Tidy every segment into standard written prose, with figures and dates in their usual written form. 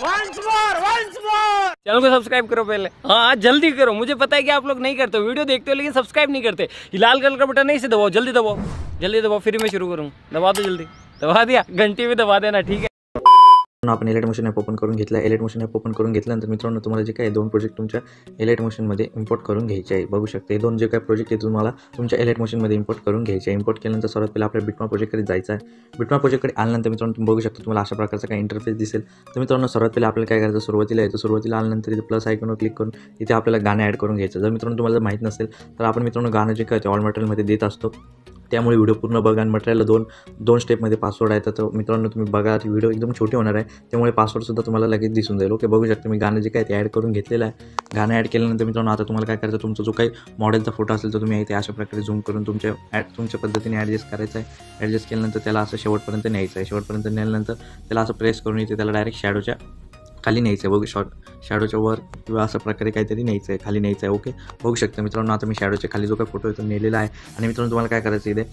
Channel को subscribe करो पहले, हाँ जल्दी करो। मुझे पता है कि आप लोग नहीं करते हो, वीडियो देखते हो लेकिन सब्सक्राइब नहीं करते। ये लाल कलर का बटन नहीं से दबाओ, जल्दी दबाओ, जल्दी दबाओ, फिर मैं शुरू करूँ। दबा दो जल्दी, दबा दिया, घंटी भी दबा देना, ठीक है। आपण एलाइट मोशन ॲप ओपन करून घेतला। एलाइट मोशन ॲप ओपन करून घेतल्यानंतर मित्रांनो तुम्हाला जे काही दोन प्रोजेक्ट तुमच्या एलाइट मोशनमध्ये इम्पोर्ट करून घ्यायचे आहे। बघू शकता हे दोन जे काही प्रोजेक्ट आहे तुम्हाला तुमच्या एलाइट मोशनमध्ये इम्पोर्ट करून घ्यायचे आहे। इम्पोर्ट केल्यानंतर सर्वात पहिले आपल्या बिटमॅप प्रोजेक्टकडे जायचं आहे। बिटमॅप प्रोजेक्टकडे आल्यानंतर मित्रांनो तुम्ही बघू शकता तुम्हाला अशा प्रकारचा काही इंटरफेस दिसेल। तर मित्रांनो सर्वात पहिले आपल्याला काय करायचं, सुरुवातीला यायचं। सुरुवातीला आल्यानंतर इथे प्लस आयकॉनवर क्लिक करून इथे आपल्याला गाणं ॲड करून घ्यायचं। जर मित्रांनो तुम्हाला माहीत नसेल तर आपण मित्रांनो गाणं जे काय ते ऑल मटेरियलमध्ये देत असतो, त्यामुळे व्हिडिओ पूर्ण बघा। आणि मटेरियलला दोन स्टेपमध्ये पासवर्ड आहे। तर मित्रांनो तुम्ही बघा, व्हिडिओ एकदम छोटी होणार आहे, त्यामुळे पासवर्डसुद्धा तुम्हाला लगेच दिसून जाईल। ओके, बघू शकता मी गाणं जे काय ते ॲड करून घेतलेलं आहे। गाणं ॲड केल्यानंतर मित्रांनो आता तुम्हाला काय करायचं, तुमचा जो काही मॉडेलचा फोटो असेल तर तुम्ही इथे अशा प्रकारे झूम करून तुमच्या पद्धतीने ॲडजस्ट करायचं आहे। ॲडजस्ट केल्यानंतर त्याला असं शेवटपर्यंत न्यायचं आहे। शेवटपर्यंत नेल्यानंतर त्याला असं प्रेस करून इथे त्याला डायरेक्ट शॅडोच्या खाली न्यायचं आहे। बघू शॅडोच्या वर किंवा अशा प्रकारे काहीतरी न्यायचं आहे, खाली न्यायचं आहे। ओके, बघू शकता मित्रांनो आता मी शॅडोच्या खाली जो काही फोटो आहे तो नेलेला आहे। आणि मित्रांनो तुम्हाला काय करायचं, इथे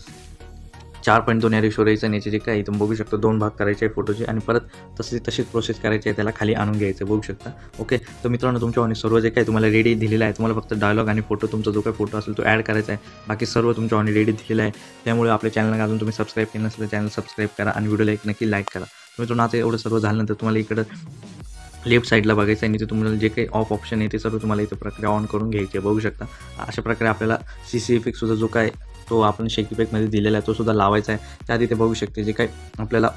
4.2 या रेशो यायचं। याचे जे काय इथून बघू शकतो 2 भाग करायचे आहे फोटोचे, आणि परत तशीच प्रोसेस करायची आहे, त्याला खाली आणून घ्यायचं। बघू शकता। ओके, तर मित्रांनो तुमच्या सर्व जे काही तुम्हाला रेडी दिलेलं आहे, तुम्हाला फक्त डायलॉग आणि फोटो, तुमचा जो काही फोटो असेल तो ॲड करायचा आहे। बाकी सर्व तुमच्या रेडी दिलेलं आहे। त्यामुळे आपल्या चॅनलला अजून तुम्ही सबस्क्राईब केलं नसेल तर चॅनल सबस्क्राईब करा आणि व्हिडिओला नक्की लाईक करा। मित्रांनो आता एवढं सर्व झाल्यानंतर तुम्हाला इकडं लेफ्ट साईडला बघायचं आहे, आणि इथे तुम्हाला जे काही ऑफ ऑप्शन आहे ते सर्व तुम्हाला इथे प्रकारे ऑन करून घ्यायचे आहे। बघू शकता अशा प्रकारे आपल्याला CC इफेक्टसुद्धा जो काय तो आपण शेक इफेक्टमध्ये दिलेला आहे तो सुद्धा लावायचा आहे। त्यात इथे बघू शकते जे काही आपल्याला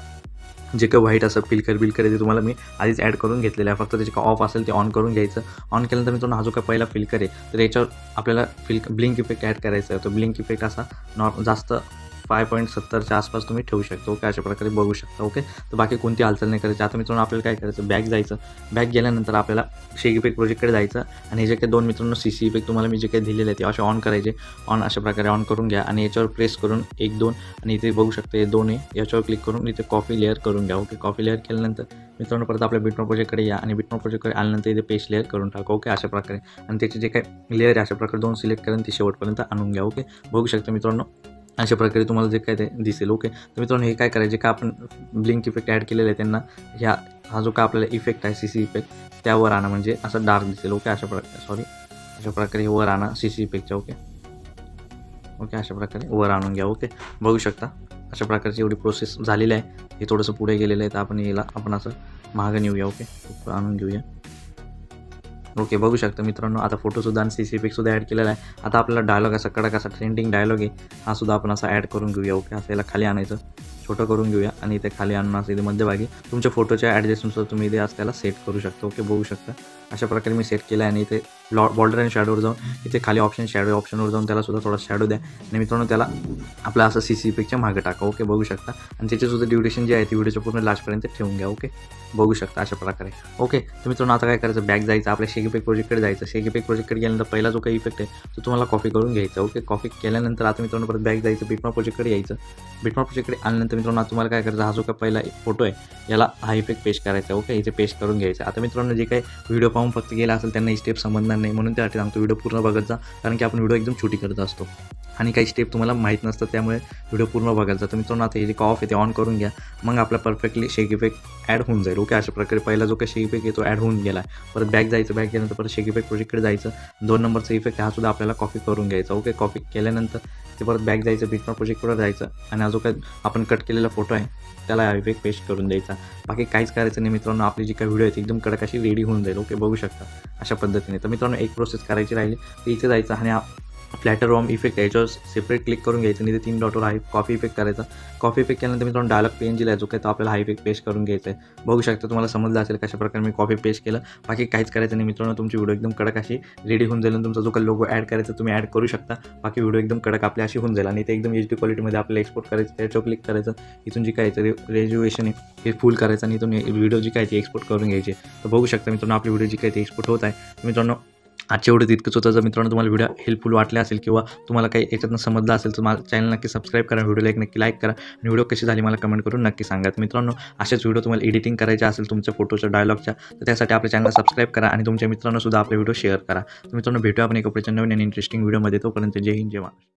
जे काही व्हाईट असं फिल्कर ते तुम्हाला मी आधीच ॲड करून घेतलेलं आहे। फक्त त्याचे काय ऑफ असेल ते ऑन करून घ्यायचं। ऑन केल्यानंतर मित्रांनो हा जो काय पहिला फिल्कर आहे तर याच्यावर आपल्याला ब्लिंक इफेक्ट ॲड करायचा आहे। तो ब्लिंक इफेक्ट असा जास्त 5.70च्या आसपास तुम्ही ठेवू शकता। ओके, अशा प्रकारे बघू शकता। ओके, तर बाकी कोणती हालचाल नाही करायची। आता मित्रांनो आपल्याला काय करायचं, बॅक जायचं। बॅक गेल्यानंतर आपल्याला शेक इफेक्ट प्रोजेक्टकडे जायचं, आणि हे जे काही दोन मित्रांनो CC इफेक्ट तुम्हाला मी जे काही दिलेले आहे ते असे ऑन करायचे। ऑन अशा प्रकारे ऑन करून घ्या, आणि याच्यावर प्रेस करून 1 2 आणि इथे बघू शकता हे 2 आहे, याच्यावर क्लिक करून इथे कॉपी लेअर करून घ्या। ओके, कॉपी लेअर केल्यानंतर मित्रांनो परत आपल्या बिटमॅप प्रोजेक्टकडे या, आणि बिटमॅप प्रोजेक्टकडे आल्यानंतर इथे पेस्ट लेअर करून टाका। ओके, अशा प्रकारे, आणि त्याचे जे काही लेअर आहे अशा प्रकारे 2 सिलेक्ट करून ते शेवटपर्यंत आणून घ्या। ओके, बघू शकता मित्रांनो अशा प्रकारे तुम्हाला जे काय ते दिसेल। ओके, तर मित्रांनो हे काय करायचे का आपण ब्लिंक इफेक्ट ॲड केलेलं आहे त्यांना हा जो काय आपल्याला इफेक्ट आहे CC इफेक्ट त्यावर आणा, म्हणजे असं डार्क दिसेल। ओके, अशा प्रकारे वर आणा CC इफेक्टच्या। ओके, अशा प्रकारे वर आणून घ्या। ओके, बघू शकता अशा प्रकारची एवढी प्रोसेस झालेली आहे। हे थोडंसं पुढे गेलेलं आहे, तर आपण असं मागं नेऊया। ओके, आणून घेऊया। ओके, बघू शकता मित्रांनो आता फोटोसुद्धा आणि CC इफेक्टसुद्धा ॲड केलेला आहे। आता आपल्याला डायलॉग असा कडक असा ट्रेंडिंग डायलॉग आहे हा सुद्धा आपण असा ॲड करून घेऊया। ओके, असं याला खाली आणायचं, छोटं करून घेऊया, आणि इथे खाली आणून असं इथे मध्यभागी तुमच्या फोटोच्या ॲडजस्टनुसार तुम्ही इथे असं त्याला सेट करू शकता। ओके, बघू शकता अशा प्रकारे मी सेट केलं आहे। आणि इथे बॉर्डर अँड शॅडोवर जाऊन इथे खाली शॅडो ऑप्शनवर जाऊन त्याला सुद्धा थोडा शॅडो द्या, आणि मित्रांनो त्याला आपला असं CC इफेक्टच्या मागे टाका। ओके, बघू शकता, आणि त्याचीसुद्धा ड्युरेशन जे आहे ती व्हिडिओच्या पूर्ण लास्टपर्यंत ठेवून घ्या। ओके, बघू शकता अशा प्रकारे। ओके, तर मित्रांनो आता काय करायचं, बॅक जायचं, आपल्या शेक इफेक्ट प्रोजेक्टकडे जायचं। शेक इफेक्ट प्रोजेक्टकडे गेल्यानंतर पहिला जो काही इफेक्ट आहे तो तुम्हाला कॉपी करून घ्यायचा। ओके, कॉपी केल्यानंतर आता मित्रांनो परत बॅक जायचं, बिटमॅप प्रोजेक्टकडे यायचं। बिटमॅप प्रोजेक्टकडे आल्यानंतर मित्रांनो तुम्हाला काय करायचं, हा जो काही पहिला फोटो आहे याला हा इफेक्ट पेस्ट करायचा। ओके, इथे पेस्ट करून घ्यायचं। आता मित्रांनो जे काही व्हिडिओ पाहून फक्त गेला असेल त्यांना ही स्टेप समजणार नाही, म्हणून त्यासाठी सांगतो व्हिडिओ पूर्ण बघत जा, कारण की आपण व्हिडिओ एकदम छोटी करत असतो आणि काही स्टेप तुम्हाला माहीत नसतं, त्यामुळे व्हिडिओ पूर्ण बघत जा। तर मित्रांनो आता हे जे ऑफ आहे ते ऑन करून घ्या, मग आपला परफेक्टली शेक इफेक्ट ॲड होऊन जाईल। ओके, अशा प्रकारे पहिला जो काही शेक इफेक्ट आहे तो ॲड होऊन गेला आहे। परत बॅक जायचं, बॅक गेल्यानंतर परत शेक इफेक्ट प्रोजेक्टकडे जायचं, 2 नंबरचा इफेक्ट हा सुद्धा आपल्याला कॉपी करून घ्यायचा। ओके, कॉपी केल्यानंतर ते परत बॅक जायचं, बिटमॅप प्रोजेक्टकडे जायचं, आणि हा जो काही आपण कट केलेला फोटो आहे त्याला हा इफेक्ट पेस्ट करून द्यायचा। बाकी काहीच करायचं नाही मित्रांनो, आपली जी काही व्हिडिओ आहे ती एकदम कडक अशी रेडी होऊन जाईल। ओके, बघू शकता अशा पद्धतीने। तर मित्रांनो एक प्रोसेस करायची राहिली तर इथे जायचं, आणि फ्लॅटर रॉम इफेक्ट आहे याच्यावर सेपरेट क्लिक करून घ्यायचं, आणि ते 3 डॉटवर हा कॉफी इफेक्ट करायचा। कॉफी इफेक्ट केल्यानंतर मित्रांनो डायलॉग PNG आहे जो काही तो आपल्याला हा इफेक्ट पेस्ट करून घ्यायचा आहे। बघू शकता तुम्हाला समजलं असेल कशा प्रकारे मी कॉपी पेस्ट केलं। बाकी काहीच करायचं नाही मित्रांनो, तुमची व्हिडिओ एकदम कडक अशी रेडी होऊन जाईल। तुमचा जो काही लोगो ॲड करायचा तुम्ही ॲड करू शकता। बाकी व्हिडिओ एकदम कडक आपली अशी होऊन जाईल, आणि ते एकदम HD क्वालिटीमध्ये आपल्याला एक्सपोर्ट करायचं। त्याच्यावर क्लिक करायचं, इथून जी काय रेज्युएशन आहे हे फुल करायचं, आणि इथून व्हिडिओ जी काय ती एक्सपोर्ट करून घ्यायची। तर बघू शकता मित्रांनो आपली व्हिडिओ जी काय ती एक्सपोर्ट होत आहे। मित्रांनो आजच्या व्हिडिओ तितकंच होतं। जर मित्रांनो तुम्हाला व्हिडिओ हेल्पफुल वाटले असेल किंवा तुम्हाला काही याच्यातून समजलं असेल तर माझं चॅनल नक्की सबस्क्राईब करा, व्हिडिओला नक्की लाईक करा, आणि व्हिडिओ कशी झाली मला कमेंट करून नक्की सांगा। तर मित्रांनो अशाच व्हिडिओ तुम्हाला एडिटिंग करायच्या असेल तुमच्या फोटोच्या डायलॉगच्या, तर त्यासाठी आपल्या चॅनल सबस्क्राईब करा, आणि तुमच्या मित्रांना सुद्धा आपले व्हिडिओ शेअर करा। तर मित्रांनो भेटूया आपण एका पुढच्या नवीन आणि इंटरेस्टिंग व्हिडिओमध्ये। तोपर्यंत जय हिंद, जय महाराष्ट्र।